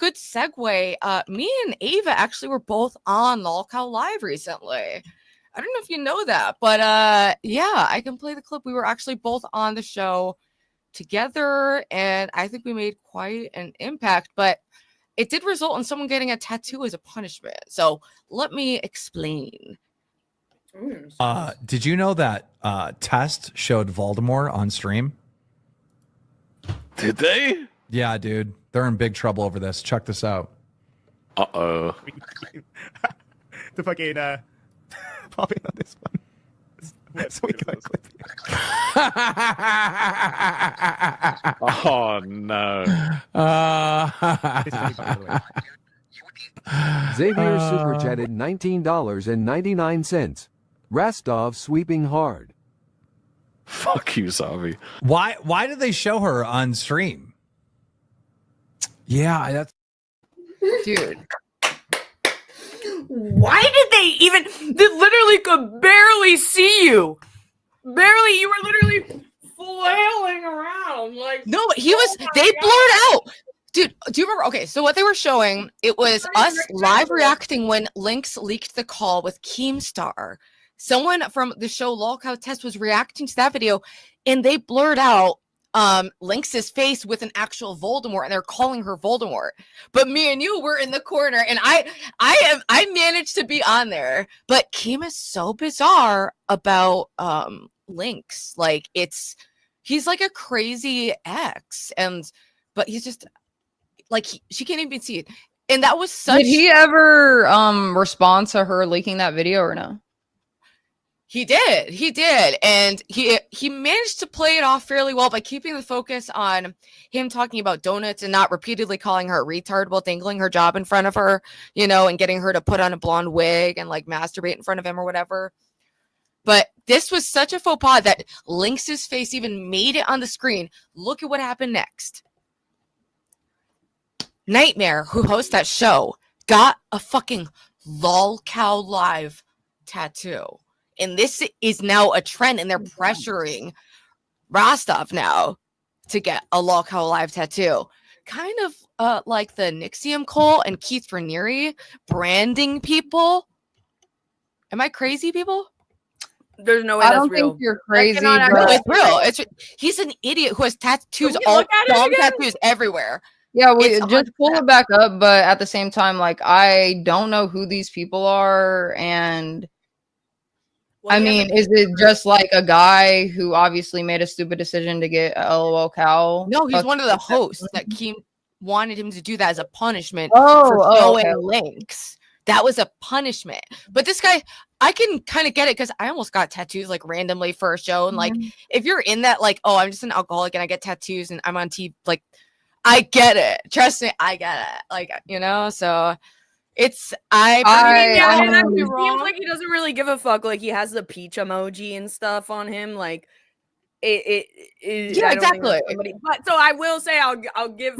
good segue. Me and Ava actually were both on Lolcow Live recently. I don't know if you know that, but yeah, I can play the clip. We were actually both on the show together, and I think we made quite an impact, but it did result in someone getting a tattoo as a punishment. So let me explain. Did you know that Test showed Voldemort on stream? Did they? Yeah, dude. They're in big trouble over this. Check this out. Uh-oh. The fucking popping on this one. So we can clip it. Oh no. Xavier super chatted $19.99. Rastov sweeping hard. Fuck you, Savi. Why did they show her on stream? Yeah, that's Dude. Why did they even? They literally could barely see you. Barely, you were literally flailing around like. No, but he was. They blurred out. Dude, do you remember? Okay, so what they were showing, it was us live reacting when Lynx leaked the call with Keemstar. Someone from the show Lolcow Test was reacting to that video, and they blurred out Lynx's face with an actual Voldemort, and they're calling her Voldemort. But me and you were in the corner, and I managed to be on there. But Keem is so bizarre about Lynx. Like he's like a crazy ex, but he's just like she can't even see it. And that was such. Did he ever respond to her leaking that video or no? He did, and he managed to play it off fairly well by keeping the focus on him talking about donuts and not repeatedly calling her a retard while dangling her job in front of her, you know, and getting her to put on a blonde wig and like masturbate in front of him or whatever. But this was such a faux pas that Lynx's face even made it on the screen. Look at what happened next. Nightmare, who hosts that show, got a fucking Lolcow Live tattoo. And this is now a trend, and they're pressuring Rostov now to get a Lolcow Live tattoo. Kind of like the Nixium Cole and Keith Raniere branding people. Am I crazy, people? There's no way I that's don't real. think you're crazy. No, But it's real. He's an idiot who has tattoos, all dumb tattoos everywhere. yeah, we It's just pull it back up. But at the same time, like I don't know who these people are, and Well, I he mean, has is it just like a guy who obviously made a stupid decision to get a LOL cow? No, he's Fuck one of the that. hosts that Keem wanted him to do that as a punishment Oh, for oh, showing okay. Lynx. That was a punishment. But this guy, I can kind of get it because I almost got tattoos like randomly for a show. And like, if you're in that, like, oh, I'm just an alcoholic and I get tattoos and I'm on TV, like, I get it. Trust me, I get it. Like, you know, so it's yeah, and I it mean, seems like he doesn't really give a fuck. Like he has the peach emoji and stuff on him. Like it Yeah, I don't think that's exactly. somebody- but so I will say I'll give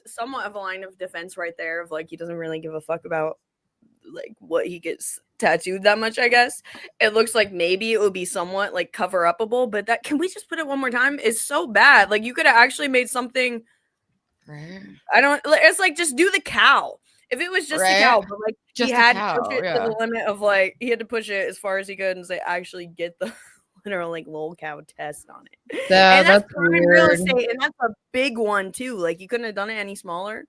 somewhat of a line of defense right there of like he doesn't really give a fuck about like what he gets tattooed that much. I guess it looks like maybe it would be somewhat like cover upable, but that can we just put it one more time? It's so bad. Like you could have actually made something. I don't. It's like just do the cow. If it was just the cow, but like Just he the had cow, to push it to yeah. the limit of like he had to push it as far as he could and say actually get the literal like Lolcow test on it. Yeah, and that's that's prime real weird. estate, and that's a big one too. Like you couldn't have done it any smaller.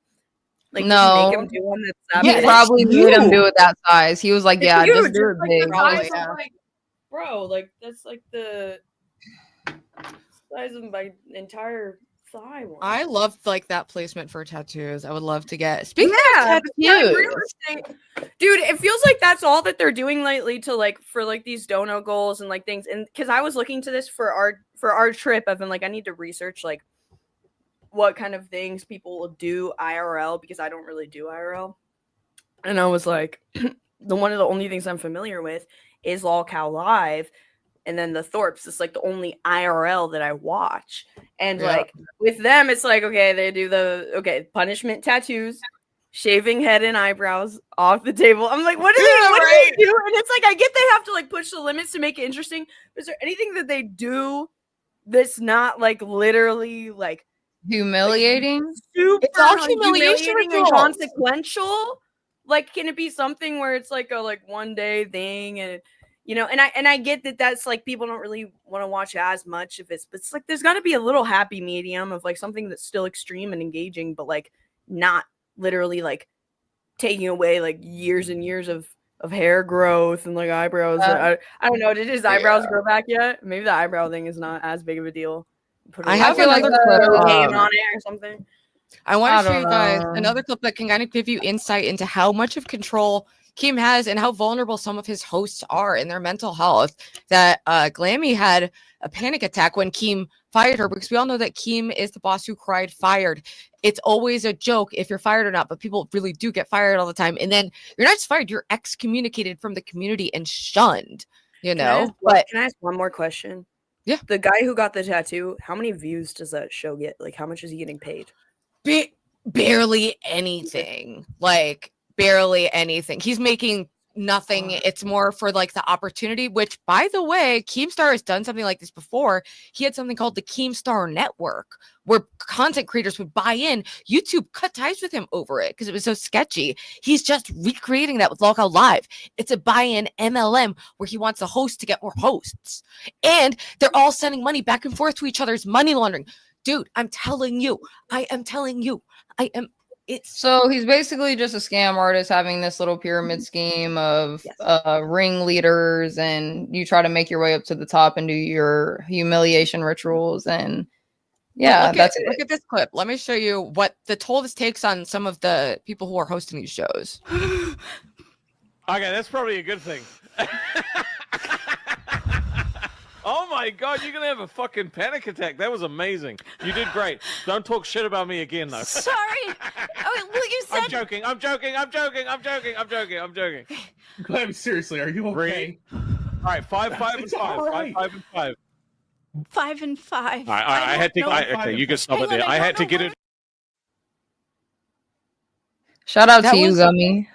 Like did you No. make him do one that's that He big? probably made him do it that size. He was like, It's yeah, huge. just do it It's like big. the Probably, size yeah. of like, bro, like that's like the size of my entire thigh one. I love like that placement for tattoos. I would love to get. Speaking Yeah, of it's prime tattoos, real estate. Dude, it feels like that's all that they're doing lately to like for like these dono goals and like things. And because I was looking to this for our trip, I've been like, I need to research like what kind of things people will do IRL because I don't really do IRL. And I was like, one of the only things I'm familiar with is Lolcow Live. And then the Thorpes is like the only IRL that I watch. And like with them, it's like, okay, they do the punishment tattoos, shaving head and eyebrows off the table. I'm like, what do they do? And it's like, I get they have to like push the limits to make it interesting. But is there anything that they do that's not like literally like Humiliating. Super It's all humiliation and rituals. consequential. Like, can it be something where it's like a one day thing, and I get that that's like people don't really want to watch as much of it, but it's like there's got to be a little happy medium of like something that's still extreme and engaging, but like not literally like taking away like years and years of hair growth and like eyebrows. I don't know. Did his eyebrows grow back yet? Maybe the eyebrow thing is not as big of a deal. I have feel like another the- game on it or something. I want I to show you don't guys know. another clip that can kind of give you insight into how much of control Keem has and how vulnerable some of his hosts are in their mental health. That Glammy had a panic attack when Keem fired her, because we all know that Keem is the boss who cried fired. It's always a joke if you're fired or not, but people really do get fired all the time. And then you're not just fired, you're excommunicated from the community and shunned, Can I ask one more question? Yeah. The guy who got the tattoo, how many views does that show get? Like, how much is he getting paid? Barely anything. Like, barely anything. He's making nothing. It's more for like the opportunity, which, by the way, Keemstar has done something like this before. He had something called the Keemstar Network, where content creators would buy in. YouTube cut ties with him over it because it was so sketchy. He's just recreating that with Lolcow Live. It's a buy-in MLM where he wants the host to get more hosts, and they're all sending money back and forth to each other's money laundering. Dude, I'm telling you, So he's basically just a scam artist having this little pyramid scheme of ringleaders, and you try to make your way up to the top and do your humiliation rituals. And yeah, look at this clip. Let me show you what the toll this takes on some of the people who are hosting these shows. Okay, that's probably a good thing. Oh my god, you're gonna have a fucking panic attack. That was amazing. You did great. Don't talk shit about me again, though. Sorry. Oh, well, you said. I'm joking. Glenn, seriously, are you okay? All right, 5, 5, and It's 5. all right. 5, 5, and 5. 5 and 5. I had to. Okay, you can stop it there. I had to get it. shout out That to you, was- Gummy.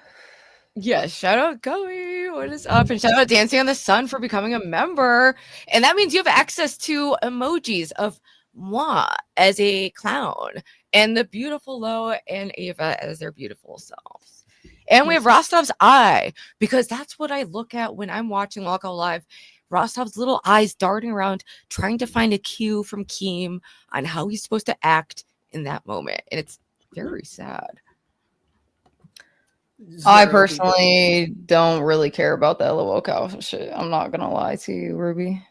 Yeah, shout out Goey. What is up? And shout out Dancing on the Sun for becoming a member. And that means you have access to emojis of moi as a clown and the beautiful Lo and Ava as their beautiful selves. And we have Rostov's eye, because that's what I look at when I'm watching Lolcow Live. Rostov's little eyes darting around, trying to find a cue from Keem on how he's supposed to act in that moment. And it's very sad. I personally don't really care about that Lolcow shit. I'm not gonna lie to you, Ruby.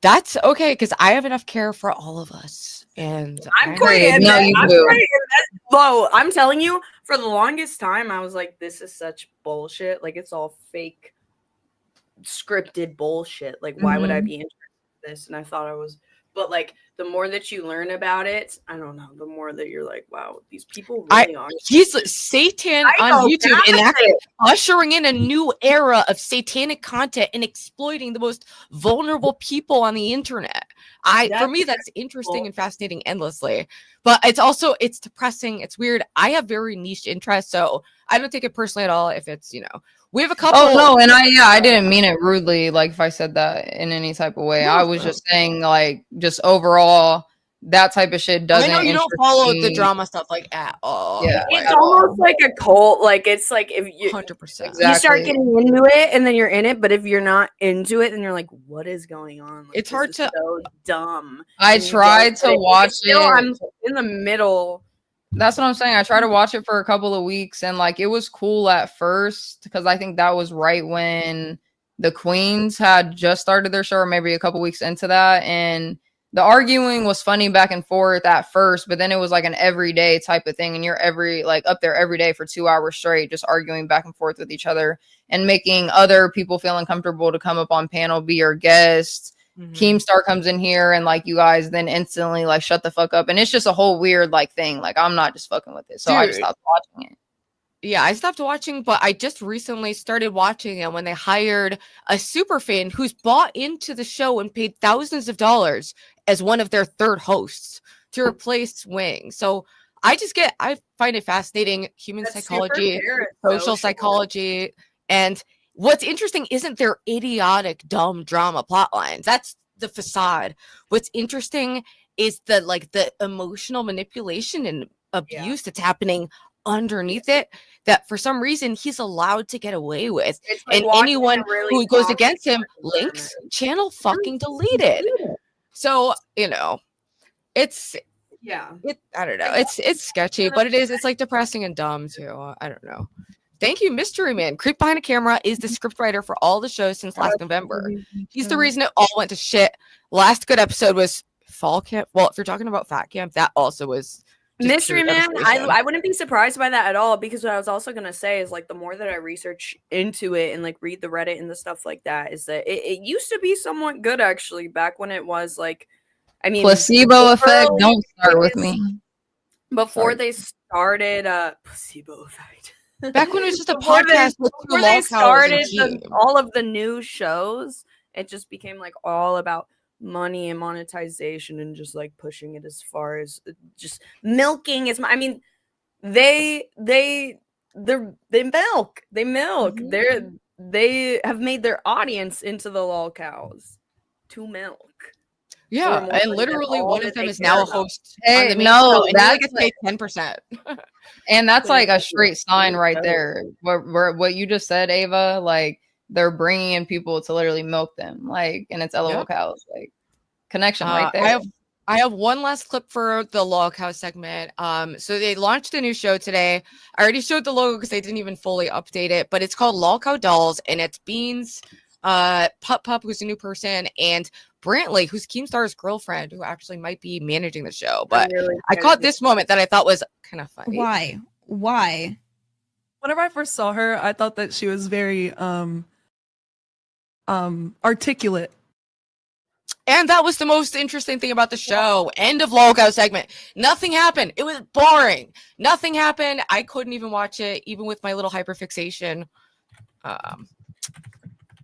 That's okay, because I have enough care for all of us. And I'm pretty No, invested. you I'm do. pretty invested. Whoa, I'm telling you, for the longest time, I was like, this is such bullshit. Like, it's all fake, scripted bullshit. Like, why would I be interested in this? And I thought I was, but like, the more that you learn about it, I don't know, the more that you're like, wow, these people really are. He's Satan on YouTube, and that's ushering in a new era of satanic content and exploiting the most vulnerable people on the internet. For me, that's interesting and fascinating endlessly. But it's depressing. It's weird. I have very niche interests, so I don't take it personally at all if it's, we have a couple. Oh no, and I didn't mean it rudely, like if I said that in any type of way. No, I was just saying, like, just overall, that type of shit doesn't. I know you don't interest follow me. the drama stuff like at all. Yeah, It's almost like a cult. Like, it's like if you 100%. you start getting into it and then you're in it, but if you're not into it, then you're like, what is going on? Like, It's hard this to- is so dumb. I And you tried don't- to watch still, it. I'm in the middle. That's what I'm saying. I tried to watch it for a couple of weeks, and like it was cool at first because I think that was right when the Queens had just started their show, or maybe a couple weeks into that. And the arguing was funny back and forth at first, but then it was like an everyday type of thing, and you're up there every day for 2 hours straight, just arguing back and forth with each other and making other people feel uncomfortable to come up on panel, be your guest. Keemstar comes in here and like you guys then instantly like shut the fuck up, and it's just a whole weird like thing. Like I'm not just fucking with it, so I just stopped watching it. Yeah, I stopped watching, but I just recently started watching it when they hired a super fan who's bought into the show and paid thousands of dollars as one of their third hosts to replace Wing. So I find it fascinating, human That's psychology, super fair. It's so social sure. psychology, and what's interesting isn't their idiotic, dumb drama plot lines. That's the facade. What's interesting is the emotional manipulation and abuse that's happening underneath it, that for some reason he's allowed to get away with. It's like And watching anyone a really who goes toxic against him, environment. Link's channel fucking deleted. So, it's I don't know. It's sketchy, but it's like depressing and dumb too. I don't know. Thank you, Mystery Man. Creep Behind a Camera is the scriptwriter for all the shows since last November. He's the reason it all went to shit. Last good episode was Fall Camp. Well, if you're talking about Fat Camp, that also was just Mystery pure Man, devastation. I wouldn't be surprised by that at all, because what I was also gonna say is like the more that I research into it and like read the Reddit and the stuff like that, is that it used to be somewhat good actually back when it was like, I mean, Placebo effect. early Don't start with days me. before Sorry. they started placebo effect. Back when it was just a Before they- podcast with two Before they Lolcows started and Keem. all of the new shows, it just became like all about money and monetization and just like pushing it as far as just milking as I mean, they milk. They have made their audience into the Lolcows to milk. Yeah, more and like literally that's all one that of them they is now a care about. host Hey, on the main no, show, and he only that's gets paid 10%. And that's like a Thank you. straight sign right Thank there. What you just said, Ava, like they're bringing in people to literally milk them, like, and it's LOL Yep. cows, like connection right there. I have one last clip for the Lolcow segment. So they launched a new show today. I already showed the logo because they didn't even fully update it, but it's called Lolcow Dolls, and it's Beans, Pup, who's a new person, and Brantley, who's Keemstar's girlfriend, who actually might be managing the show. But really I caught excited. this moment that I thought was kind of funny. Why? Whenever I first saw her, I thought that she was very articulate. And that was the most interesting thing about the show. End of Lolcow segment. Nothing happened. It was boring. Nothing happened. I couldn't even watch it, even with my little hyperfixation.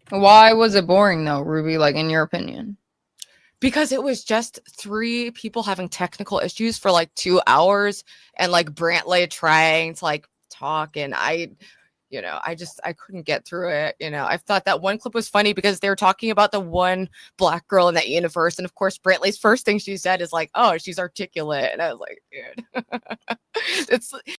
Why was it boring though, Ruby? Like in your opinion? Because it was just 3 people having technical issues for like 2 hours, and like Brantley trying to like talk, and I couldn't get through it. I thought that one clip was funny because they were talking about the one black girl in that universe, and of course Brantley's first thing she said is like, "Oh, she's articulate," and I was like, dude, it's